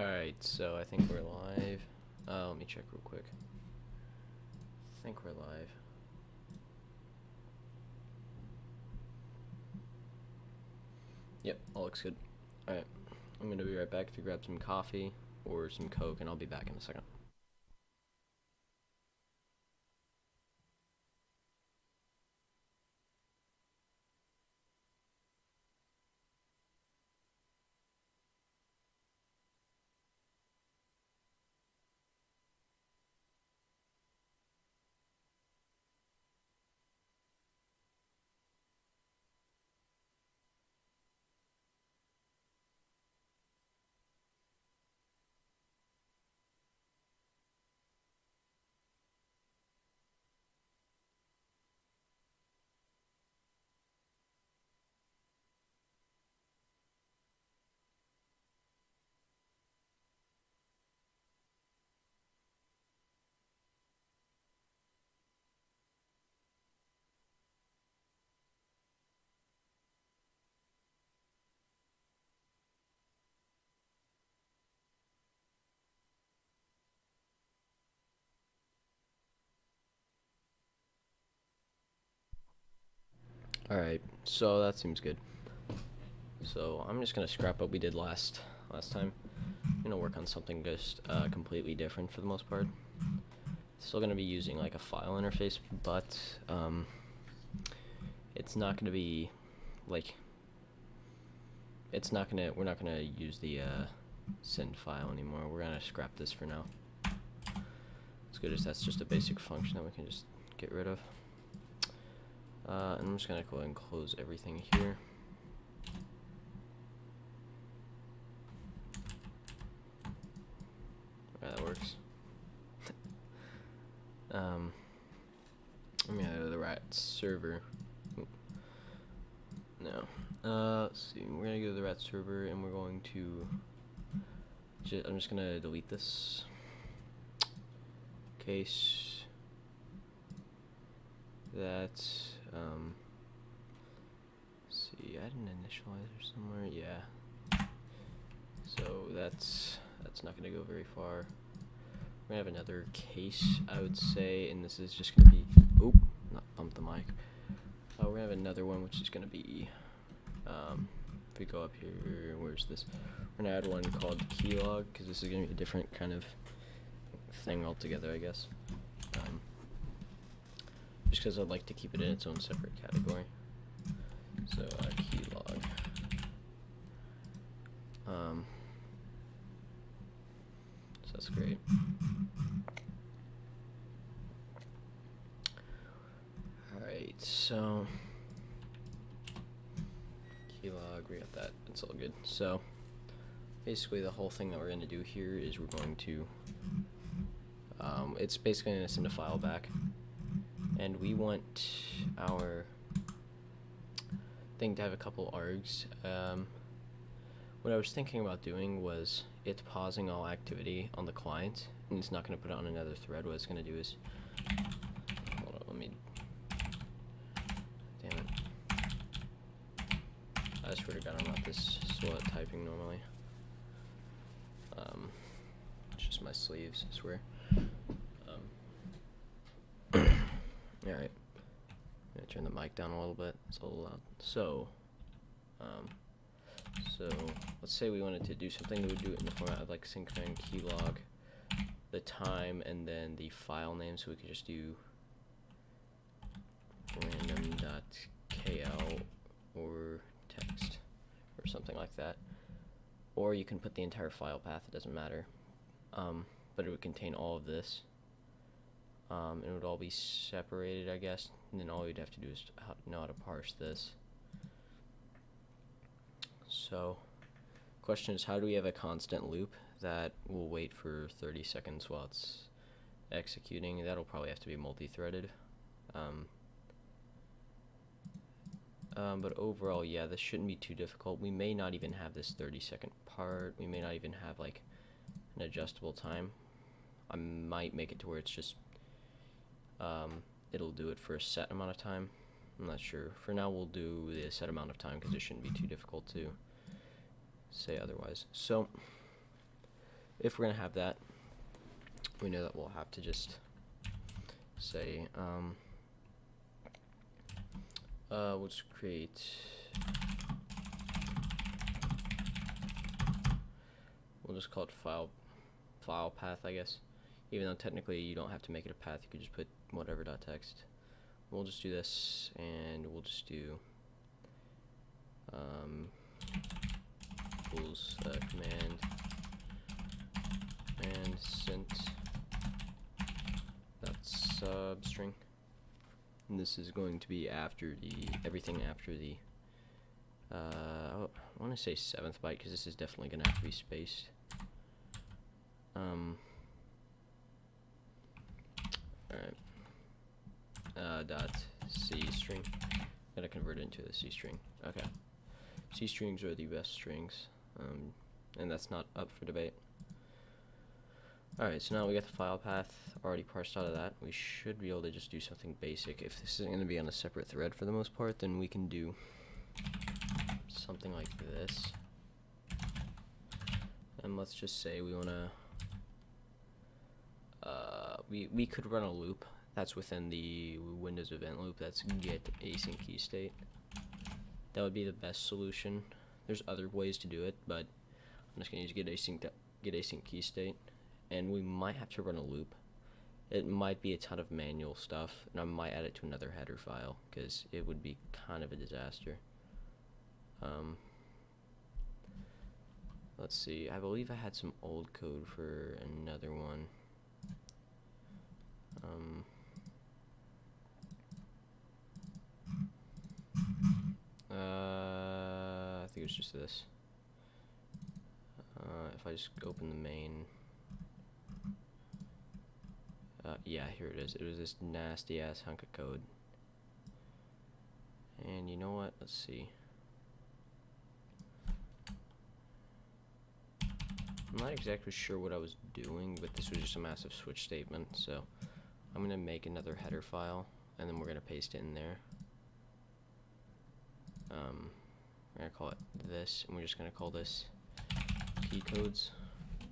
Alright, so I think we're live. Let me check real quick. I think we're live. Yep, all looks good. Alright, I'm gonna be right back to grab some coffee or some Coke, and I'll be back in a second. Alright, so that seems good. So I'm just gonna scrap what we did last time. I'm gonna work on something just completely different for the most part. Still gonna be using like a file interface, but it's not gonna be like we're not gonna use the send file anymore. We're gonna scrap this for now. As good as that's just a basic function that we can just get rid of. And I'm just gonna go ahead and close everything here. Yeah, that works. I'm gonna go to the RAT server. No. Let's see. We're gonna go to the RAT server, and we're going to. I'm just gonna delete this case. That. Let's see. I had an initializer somewhere. Yeah. So that's not gonna go very far. We're gonna have another case, I would say, and this is just gonna be. Oop! Not bump the mic. We're gonna have another one, which is gonna be. If we go up here, where's this? We're gonna add one called keylogger, because this is gonna be a different kind of thing altogether, I guess. Just because I'd like to keep it in its own separate category. So keylogger. So that's great. Alright, so keylogger, we got that. It's all good. So basically the whole thing that we're going to do here is we're going to it's basically going to send a file back, and we want our thing to have a couple args. What I was thinking about doing was it pausing all activity on the client, and it's not going to put it on another thread. What it's going to do is, hold on, let me, damn it, I swear to God I'm not this slow at typing normally. It's just my sleeves, I swear. Alright, I'm going to turn the mic down a little bit, it's a little loud. So let's say we wanted to do something, we would do it in the format of like synchron keylogger, the time, and then the file name, so we could just do random.kl or text or something like that. Or you can put the entire file path, it doesn't matter. But it would contain all of this. It would all be separated, I guess, and then all you'd have to do is know how to parse this. So, question is, how do we have a constant loop that will wait for 30 seconds while it's executing? That'll probably have to be multi-threaded. But overall, yeah, this shouldn't be too difficult. We may not even have this 30-second part. We may not even have like an adjustable time. I might make it to where it's just it'll do it for a set amount of time. I'm not sure. For now, we'll do the set amount of time because it shouldn't be too difficult to say otherwise. So if we're gonna have that, we know that we'll have to just say we'll just create, we'll just call it file path, I guess, even though technically you don't have to make it a path, you could just put whatever.txt. We'll just do this, and we'll just do equals command and sent that substring, and this is going to be after the everything after the I want to say 7th byte, because this is definitely going to have to be spaced. Alright, dot C string, gotta convert it into a C string. Okay, C strings are the best strings, and that's not up for debate. Alright, so now we got the file path already parsed out of that. We should be able to just do something basic. If this isn't going to be on a separate thread for the most part, then we can do something like this. And let's just say we want to, we could run a loop that's within the Windows event loop. That's get async key state. That would be the best solution. There's other ways to do it, but I'm just going to use get async key state. And we might have to run a loop. It might be a ton of manual stuff, and I might add it to another header file, because it would be kind of a disaster. Let's see, I believe I had some old code for another one. I think it was just this. If I just open the main, yeah, here it is. It was this nasty ass hunk of code. And you know what? Let's see. I'm not exactly sure what I was doing, but this was just a massive switch statement. So I'm gonna make another header file, and then we're gonna paste it in there. We're gonna call it this, and we're just gonna call this key codes,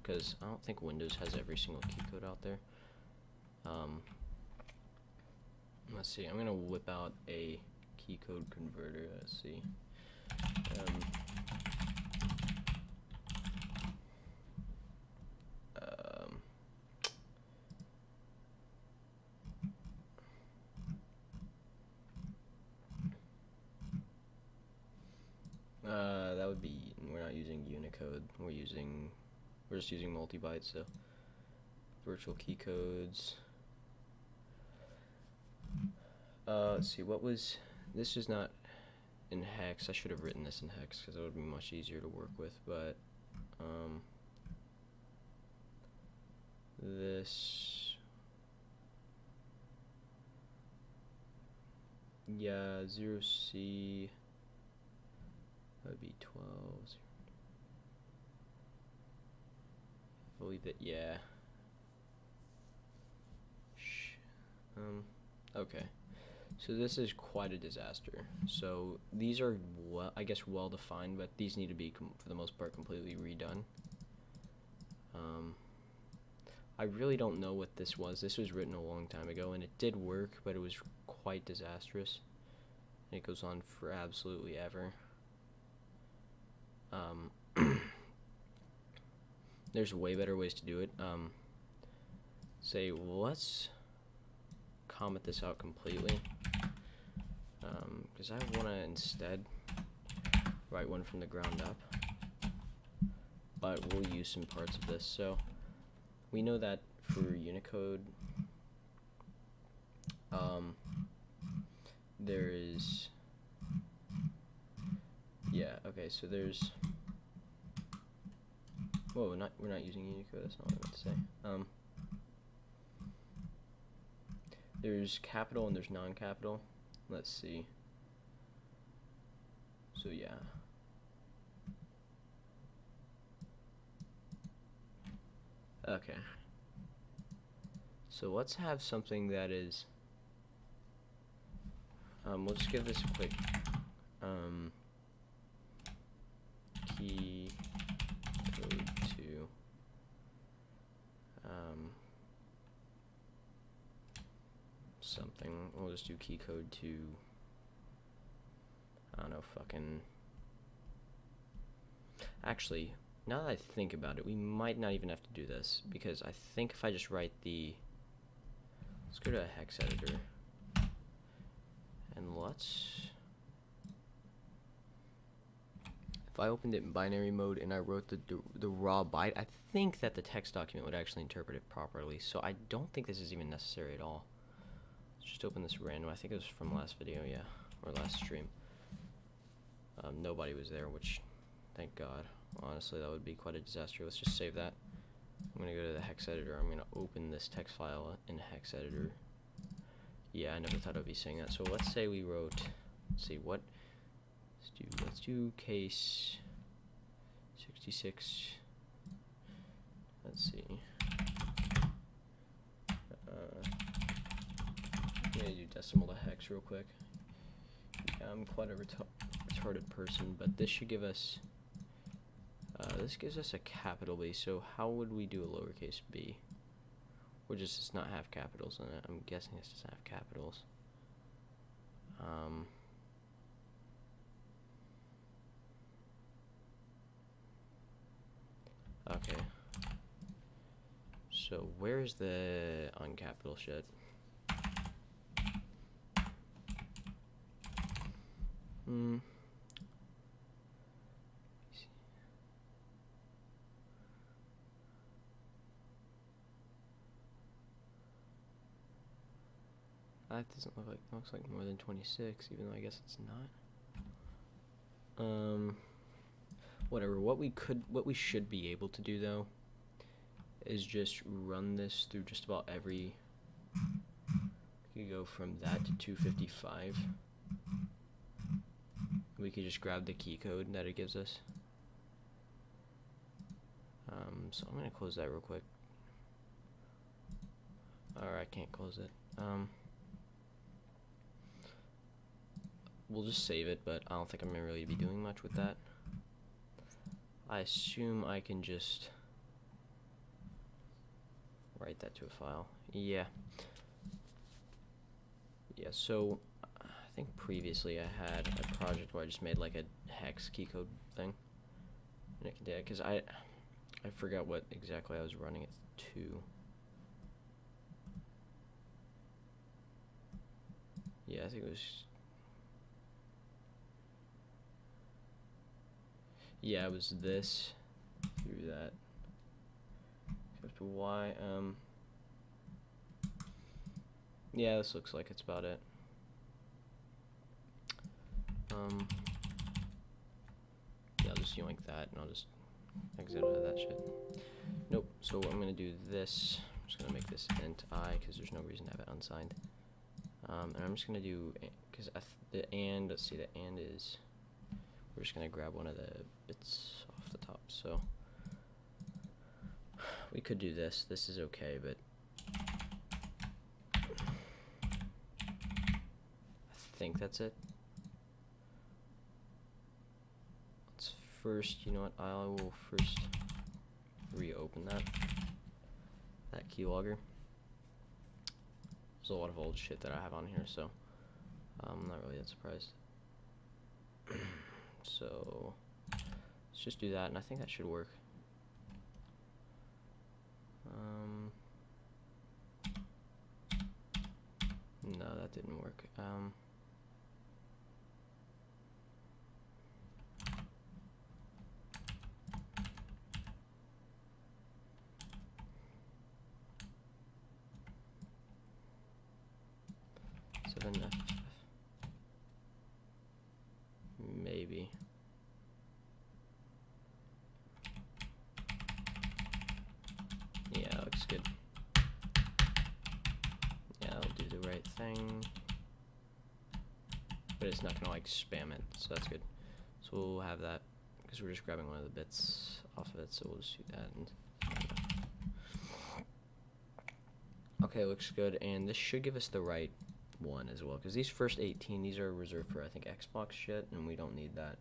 because I don't think Windows has every single key code out there. Let's see, I'm gonna whip out a key code converter. Let's see. That would be, we're not using Unicode, we're just using multi-byte, so virtual key codes. Let's see, what was, this is not in hex. I should have written this in hex, because it would be much easier to work with, but this, yeah, 0C, that would be 12. I believe that, yeah. Okay. So this is quite a disaster. So these are, well, I guess, well defined, but these need to be, for the most part, completely redone. I really don't know what this was. This was written a long time ago, and it did work, but it was quite disastrous. And it goes on for absolutely ever. There's way better ways to do it. Say, well, let's comment this out completely, because I want to instead write one from the ground up, but we'll use some parts of this. So we know that for Unicode, there is, yeah, okay, so there's, whoa, we're not using Unicode, that's not what I meant to say. There's capital and there's non-capital. Let's see. So yeah. Okay. So let's have something that is, we'll just give this a quick key code 2 we'll just do key code to, I don't know, fucking, actually, now that I think about it, we might not even have to do this, because I think if I just write the, let's go to a hex editor, and if I opened it in binary mode and I wrote the raw byte, I think that the text document would actually interpret it properly, so I don't think this is even necessary at all. Let's just open this random, I think it was from last video, yeah, or last stream. Nobody was there, which, thank God. Honestly, that would be quite a disaster. Let's just save that. I'm going to go to the hex editor. I'm going to open this text file in hex editor. Yeah, I never thought I would be saying that. So let's say we wrote, let's see, what, let's do case 66. Let's see. I'm going to do decimal to hex real quick. I'm quite a retarded person, but this should give us, this gives us a capital B, so how would we do a lowercase b? Or does not have capitals in it? I'm guessing this doesn't have capitals. Okay. So where's the uncapital shit? That doesn't look like, looks like more than 26, even though I guess it's not. Whatever. What we should be able to do though, is just run this through just about every. We could go from that to 255. We could just grab the key code that it gives us. So I'm gonna close that real quick. Or I can't close it. We'll just save it, but I don't think I'm gonna really be doing much with that. I assume I can just write that to a file. Yeah. Yeah, so I think previously I had a project where I just made like a hex key code thing. And it can do it, because I forgot what exactly I was running it to. Yeah, I think it was. Yeah, it was this through that. Up to Y. Yeah, this looks like it's about it. Yeah, I'll just yoink that, and I'll just exit out of that shit. Nope. So I'm gonna do this. I'm just gonna make this int I, because there's no reason to have it unsigned. And I'm just gonna do, because the and, let's see, the and is, we're just gonna grab one of the bits off the top. So we could do this. This is okay, but I think that's it. Let's first, you know what? I will first reopen that keylogger. There's a lot of old shit that I have on here, so I'm not really that surprised. So let's just do that, and I think that should work. No, that didn't work. Maybe. Yeah, that looks good. Yeah, I'll do the right thing. But it's not gonna like spam it, so that's good. So we'll have that, because we're just grabbing one of the bits off of it, so we'll just do that. And okay, looks good, and this should give us the right one as well, because these first 18, these are reserved for I think Xbox shit, and we don't need that,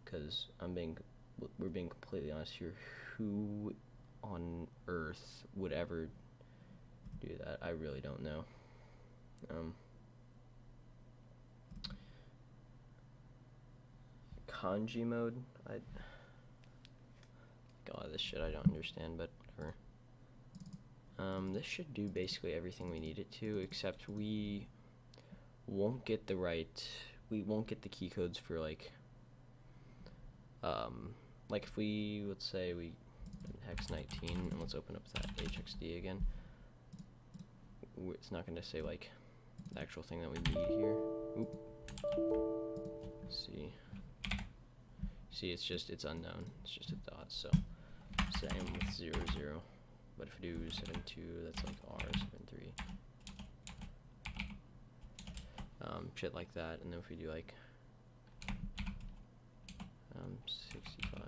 because we're being completely honest here. Who on earth would ever do that? I really don't know. kanji mode. God, this shit I don't understand, but whatever. This should do basically everything we need it to, except we won't get the key codes for like if we, let's say we hex 19, and let's open up that HXD again. It's not going to say like the actual thing that we need here. Oop. See, it's unknown. It's just a dot. So same with 0, 0. But if we do 7, 2, that's like R 7, 3. Shit like that. And then if we do like 65.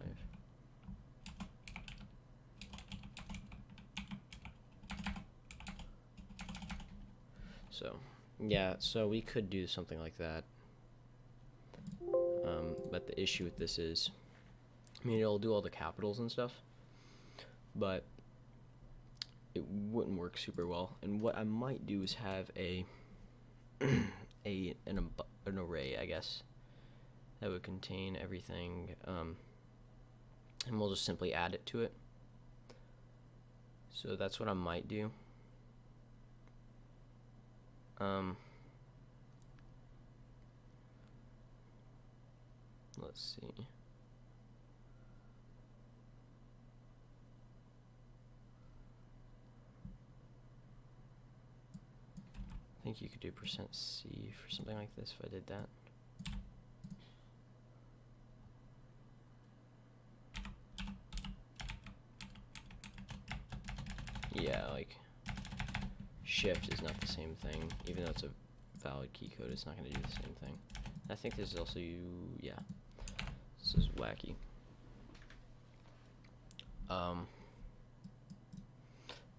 So yeah, so we could do something like that. But the issue with this is, I mean, it'll do all the capitals and stuff, but it wouldn't work super well. And what I might do is have an array, I guess, that would contain everything, and we'll just simply add it to it. So that's what I might do. Let's see. I think you could do %C for something like this if I did that. Yeah, like shift is not the same thing. Even though it's a valid key code, it's not going to do the same thing. I think this is also yeah. This is wacky.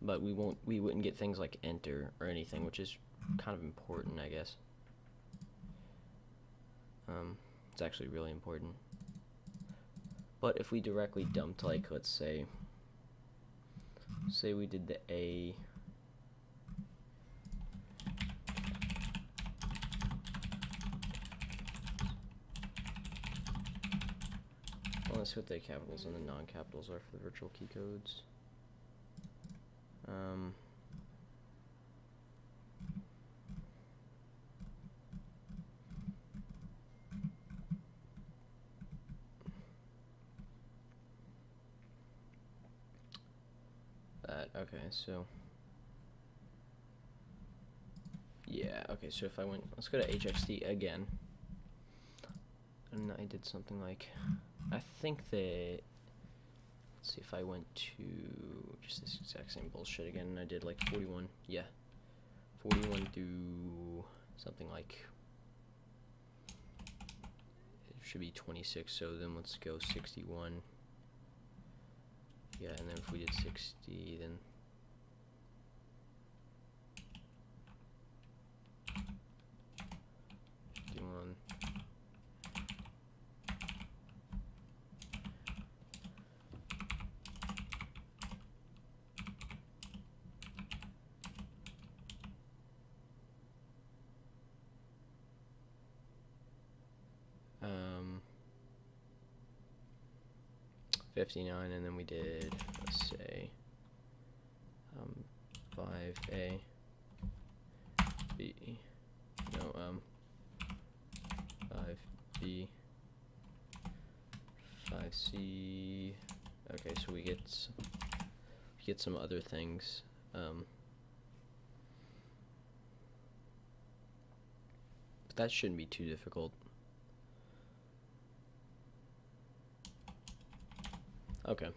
But we wouldn't get things like enter or anything, which is kind of important, I guess. It's actually really important. But if we directly dumped, like, let's say we did the A, well, let's see what the capitals and the non-capitals are for the virtual key codes. Okay, so yeah, okay, so if I went, let's go to HXD again, and I did something like, I think that, let's see, if I went to just this exact same bullshit again, and I did like 41, yeah, 41 through something like, it should be 26, so then let's go 61. Yeah, and then if we did 60, then um 59, and then we did, let's say, 5A, B, no, 5B, 5C. Okay, so we get some other things. But that shouldn't be too difficult. Okay.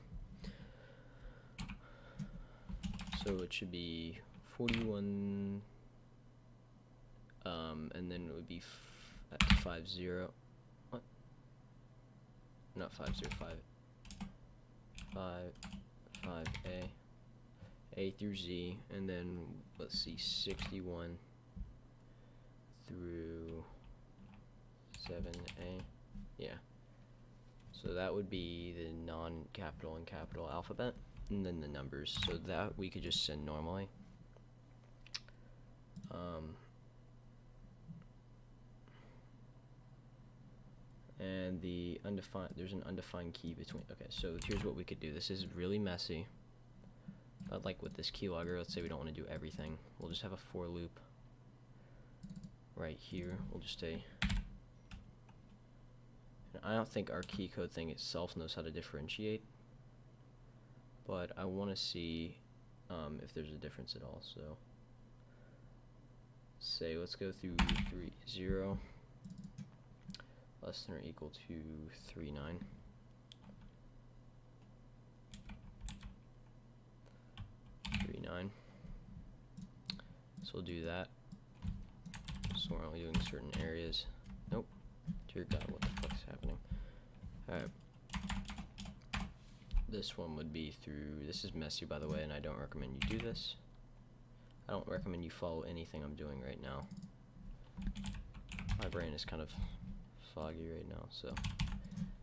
So it should be 41, and then it would be 50. What? Not 505. 5A, A through Z, and then let's see, 61 through 7A. Yeah. So that would be the non-capital and capital alphabet, and then the numbers. So that we could just send normally. and the undefined, there's an undefined key between. Okay, so here's what we could do. This is really messy, but like with this keylogger, let's say we don't want to do everything. We'll just have a for loop right here. We'll just say, I don't think our key code thing itself knows how to differentiate, but I want to see if there's a difference at all. So say let's go through 0 less than or equal to 39. So we'll do that. So we're only doing certain areas. Nope. Dear God, what the fuck's happening? Alright. This one would be through, this is messy by the way, and I don't recommend you do this. I don't recommend you follow anything I'm doing right now. My brain is kind of foggy right now, so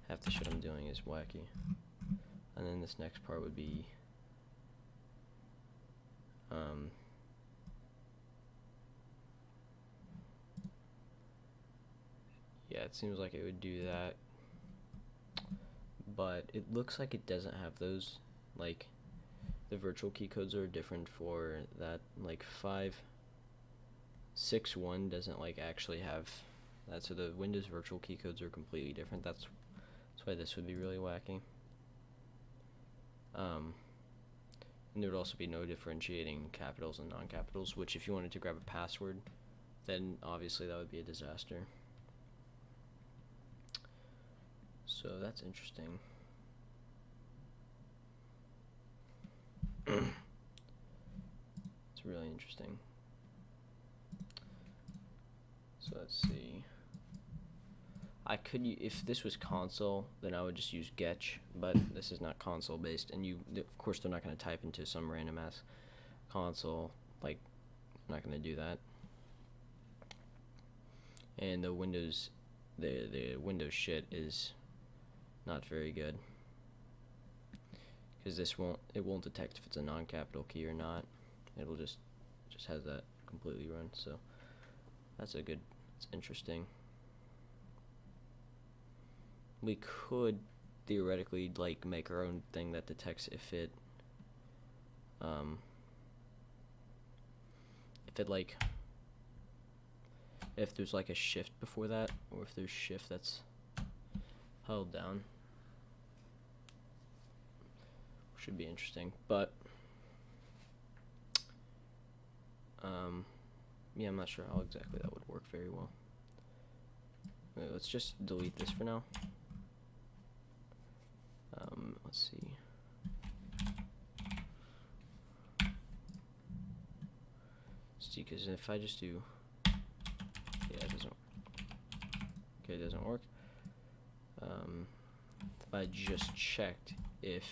half the shit I'm doing is wacky. And then this next part would be yeah, it seems like it would do that, but it looks like it doesn't have those. Like the virtual key codes are different for that. Like 5.6.1 doesn't like actually have that, so the Windows virtual key codes are completely different. That's why this would be really wacky. And there would also be no differentiating capitals and non-capitals, which if you wanted to grab a password, then obviously that would be a disaster. So that's interesting. It's really interesting. So let's see. I could, if this was console, then I would just use getch, but this is not console based, and of course they're not going to type into some random ass console. Like, I'm not going to do that. And the Windows, the Windows shit is not very good, because it won't detect if it's a non-capital key or not. It'll just has that completely run. So it's interesting. We could theoretically like make our own thing that detects if there's like a shift before that, or if there's shift that's held down. Should be interesting, but yeah, I'm not sure how exactly that would work very well. Wait, let's just delete this for now. Let's see. Because if I just do, yeah, it doesn't. Okay, it doesn't work. If I just checked if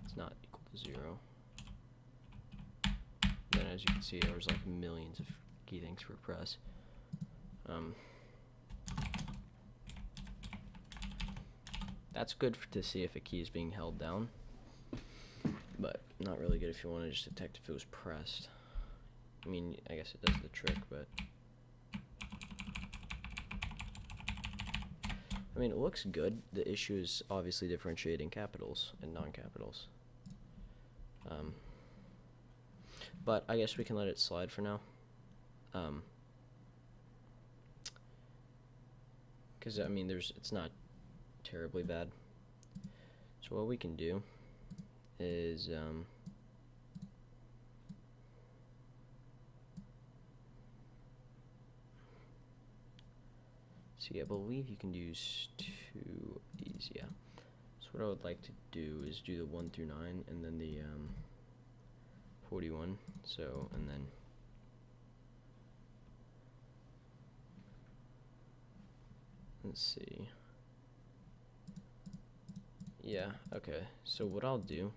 it's not equal to 0, then as you can see, there's like millions of key things for press. That's good to see if a key is being held down, but not really good if you want to just detect if it was pressed. I mean, I guess it does the trick, but I mean, it looks good. The issue is obviously differentiating capitals and non-capitals. But I guess we can let it slide for now. Because I mean, it's not terribly bad. So what we can do is see, I believe you can use 2 of these, yeah. So what I would like to do is do the 1 through 9 and then the 41. So, and then let's see. Yeah, okay. So what I'll do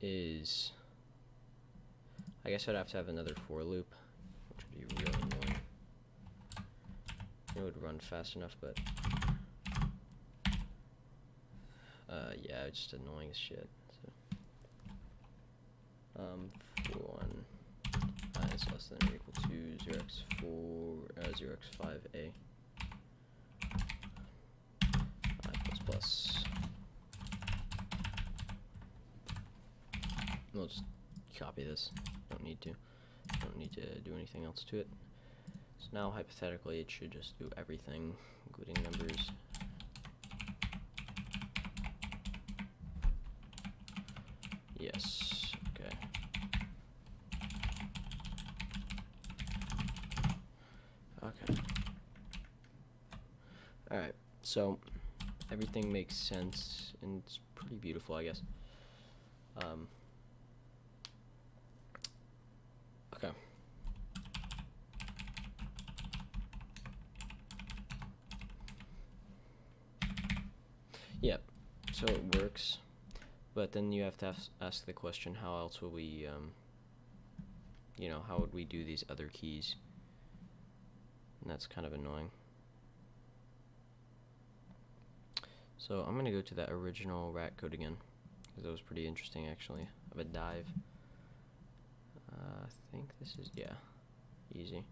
is, I guess I'd have to have another for loop, which would be really annoying. It would run fast enough, but yeah, it's just annoying as shit. So for 1 is less than or equal to 0x4 as 0x5a plus plus. We'll just copy this. Don't need to do anything else to it. So now hypothetically it should just do everything, including numbers. Yes, okay. Okay. Alright, so everything makes sense and it's pretty beautiful, I guess. Okay. Yep, so it works, but then you have to ask the question, how else will we, you know, how would we do these other keys? And that's kind of annoying. So I'm going to go to that original rat code again, because that was pretty interesting actually. I have a dive. I think this is, yeah, easy.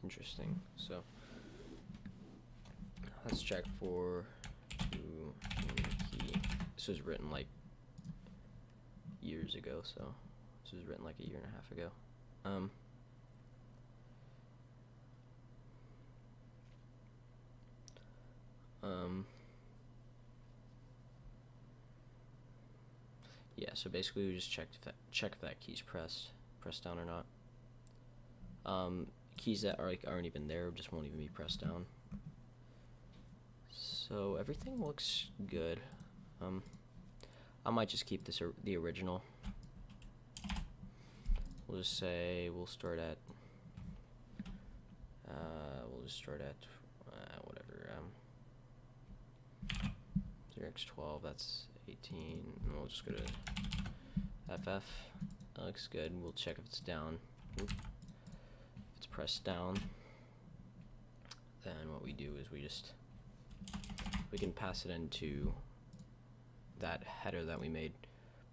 Interesting. So let's check for key. This was written like years ago, so this was written like a year and a half ago. Yeah, so basically we just check if that key's pressed down or not. Keys that aren't even there just won't even be pressed down. So everything looks good. I might just keep this the original. We'll just say we'll start at whatever, 0x12, that's 18, and we'll just go to FF. That looks good. We'll check if it's down. If it's pressed down, then what we do is we can pass it into that header that we made,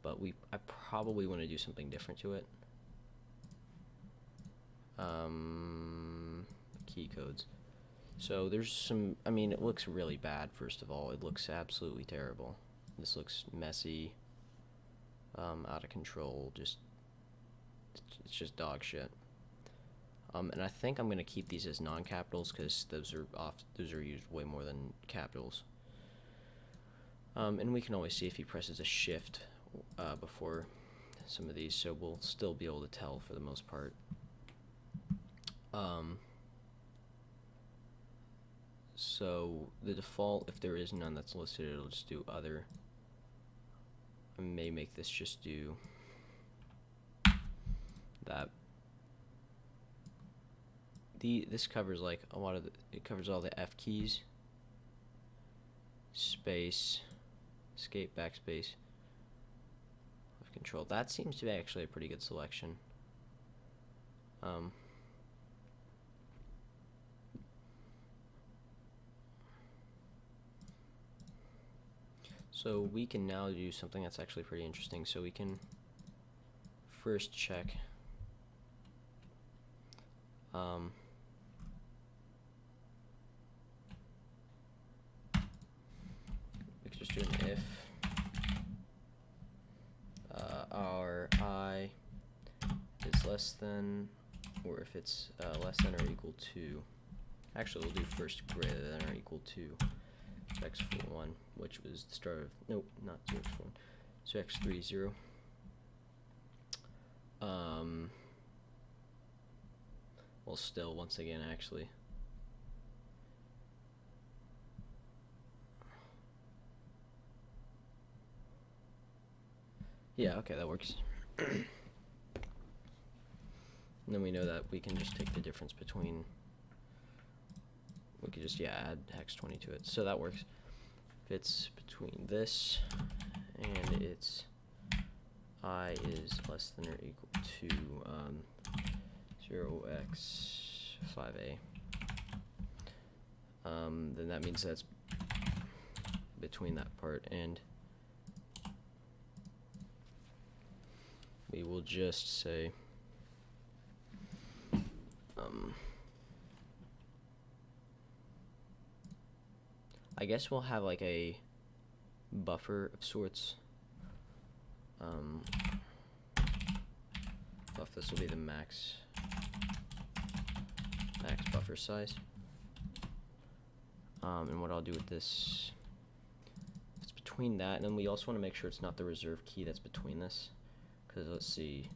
but I probably want to do something different to it. Key codes. So there's some, I mean, it looks really bad. First of all, it looks absolutely terrible. This looks messy, out of control, it's just dog shit. And I think I'm gonna keep these as non-capitals because those are used way more than capitals. And we can always see if he presses a shift before some of these, so we'll still be able to tell for the most part. So the default, if there is none that's listed, it'll just do other. I may make this just do that. This covers like a lot of it covers all the F keys, space, escape, backspace, left control. That seems to be actually a pretty good selection. So we can now do something that's actually pretty interesting. So we can first check we could just do an if our I is less than, or if it's less than or equal to, actually we'll do first greater than or equal to x1, which was the start of, nope, not 0x1, so x3 0. Well, still, once again, actually, yeah, okay, that works. And then we know that we can just take the difference between, we could just, yeah, add hex 20 to it, so that works. If it's between this and it's I is less than or equal to 0x5a, then that means that's between that part, and we will just say I guess we'll have like a buffer of sorts. This will be the max buffer size. And what I'll do with this, it's between that, and then we also want to make sure it's not the reserve key that's between this, because let's see,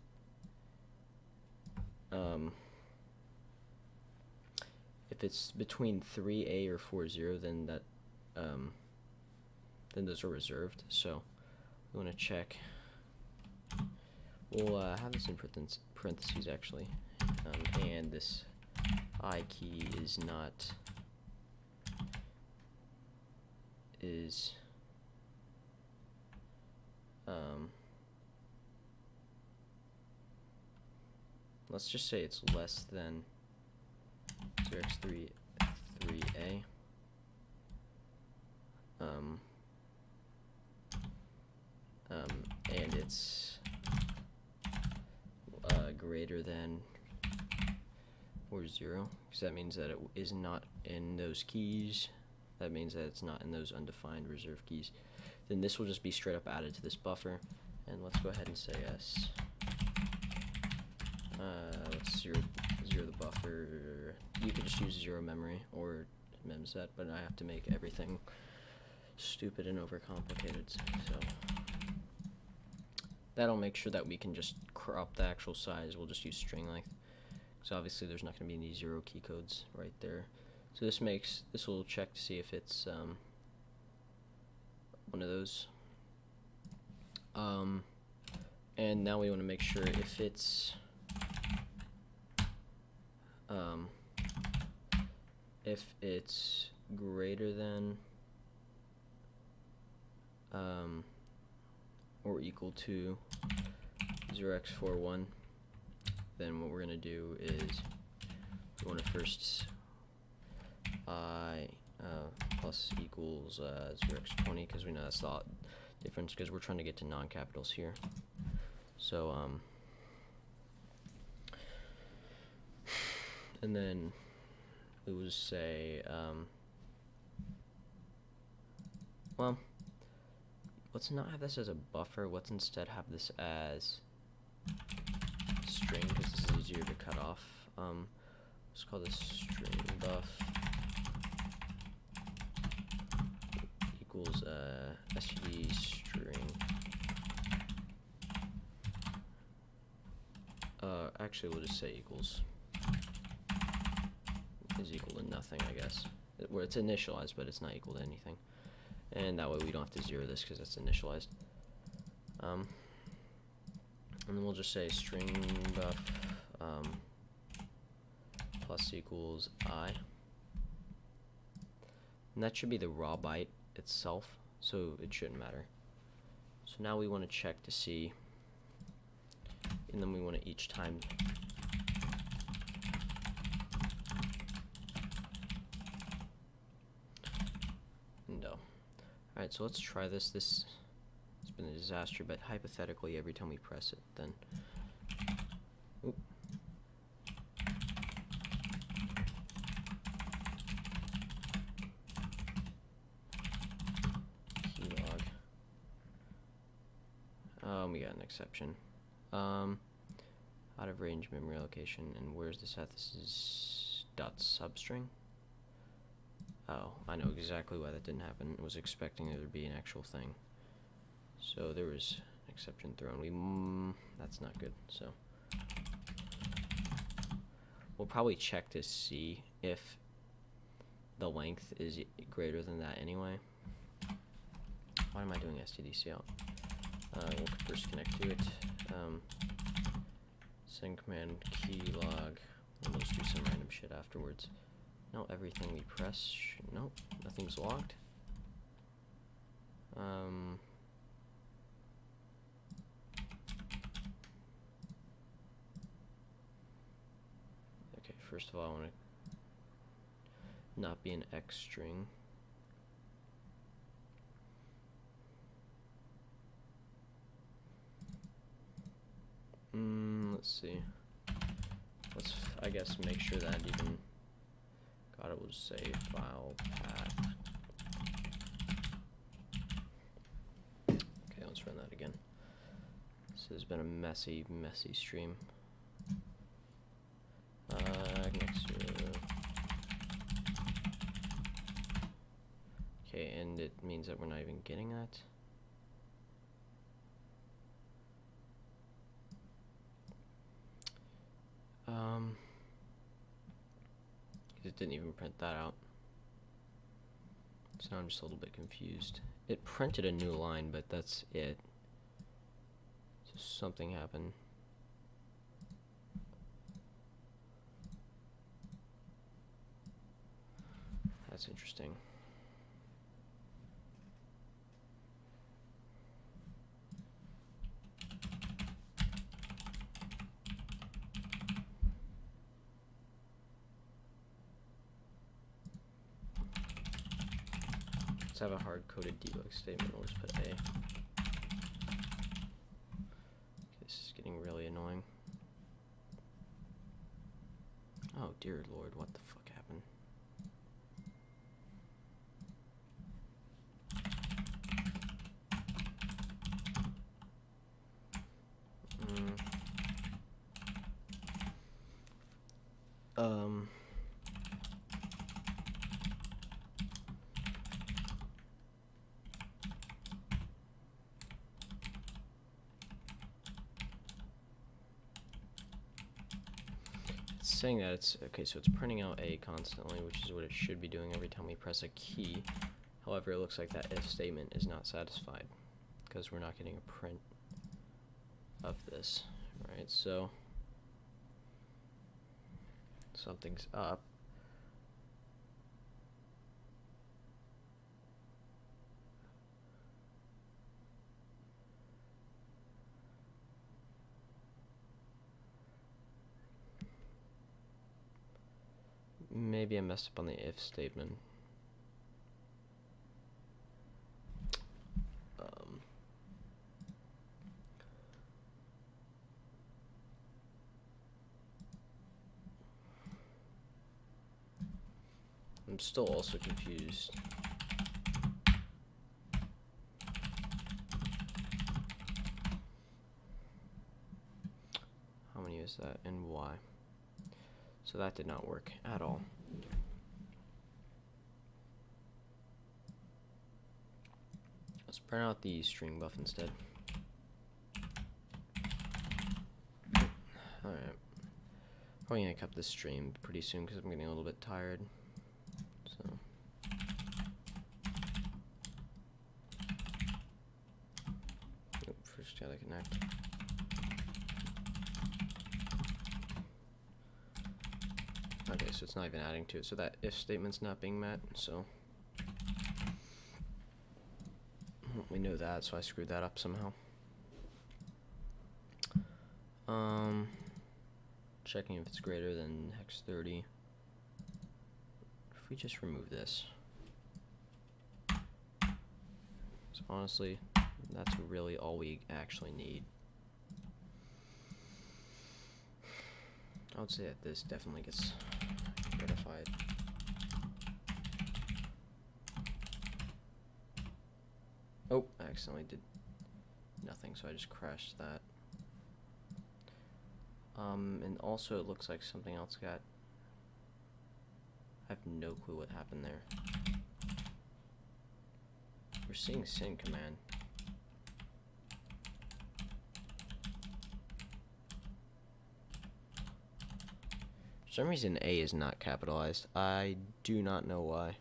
if it's between 3A or 40, then that then those are reserved. So we want to check. We'll have this in parentheses actually, and this I key is not let's just say it's less than 0x3A. And it's greater than or 0, because that means that it is not in those keys. That means that it's not in those undefined reserve keys. Then this will just be straight up added to this buffer. And let's go ahead and say S. Let's zero the buffer. You could just use 0 memory or memset, but I have to make everything stupid and overcomplicated. So that'll make sure that we can just crop the actual size. We'll just use string length, because obviously there's not going to be any 0 key codes right there. So this will check to see if it's one of those. And now we want to make sure if it's greater than or equal to 0x41, then what we're going to do is we want to first I plus equals 0x20, because we know that's the difference, because we're trying to get to non-capitals here. So and then we will just say well, let's not have this as a buffer. Let's instead have this as string, because this is easier to cut off. Let's call this string buff equals std string. Actually, we'll just say equals is equal to nothing, I guess. Where it's initialized, but it's not equal to anything. And that way we don't have to zero this, because it's initialized. And then we'll just say string buff plus equals I. And that should be the raw byte itself, so it shouldn't matter. So now we want to check to see, and then we want to each time no. Alright, so let's try this. This has been a disaster, but hypothetically every time we press it, then oop. Keylog. We got an exception. Out of range memory allocation, and where's this at? This is dot substring. Oh, I know exactly why that didn't happen. I was expecting there to be an actual thing. So there was an exception thrown. That's not good. So we'll probably check to see if the length is greater than that anyway. Why am I doing stdc out? We'll first connect to it. Send command keylog, and we'll just do some random shit afterwards. No, everything we press, nope, nothing's logged. Okay, first of all, I want to not be an X string. let's see. Let's, I guess, make sure that even, God, it will say file path. Okay, let's run that again. This has been a messy, messy stream. Next to, okay, and it means that we're not even getting that. It didn't even print that out. So I'm just a little bit confused. It printed a new line, but that's it. So something happened. That's interesting. Let's have a hard-coded debug statement. We'll just put A. Okay, this is getting really annoying. Oh dear Lord, what the fuck happened? It's saying that it's okay, so it's printing out A constantly, which is what it should be doing every time we press a key. However, it looks like that if statement is not satisfied because we're not getting a print of this. Right, so something's up. Maybe I messed up on the if statement. I'm still also confused. How many is that and why? So that did not work at all. Let's print out the string buff instead. Alright. Probably gonna cut this stream pretty soon because I'm getting a little bit tired. So. Oop, first gotta connect. Okay, so it's not even adding to it. So that if statement's not being met, so we know that, so I screwed that up somehow. Checking if it's greater than hex 30. If we just remove this. So honestly, that's really all we actually need. I would say that this definitely gets verified. Oh, I accidentally did nothing, so I just crashed that. And also it looks like something else got... I have no clue what happened there. We're seeing syn command. For some reason A is not capitalized. I do not know why.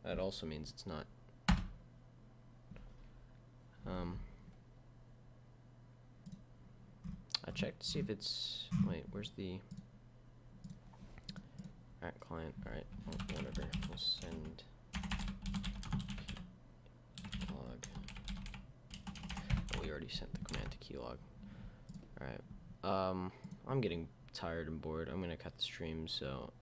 That also means it's not. I checked to see if it's. Wait, where's the RAT client? Alright, well, whatever. We'll send log already sent the command to keylog. Alright, I'm getting tired and bored. I'm gonna cut the stream, so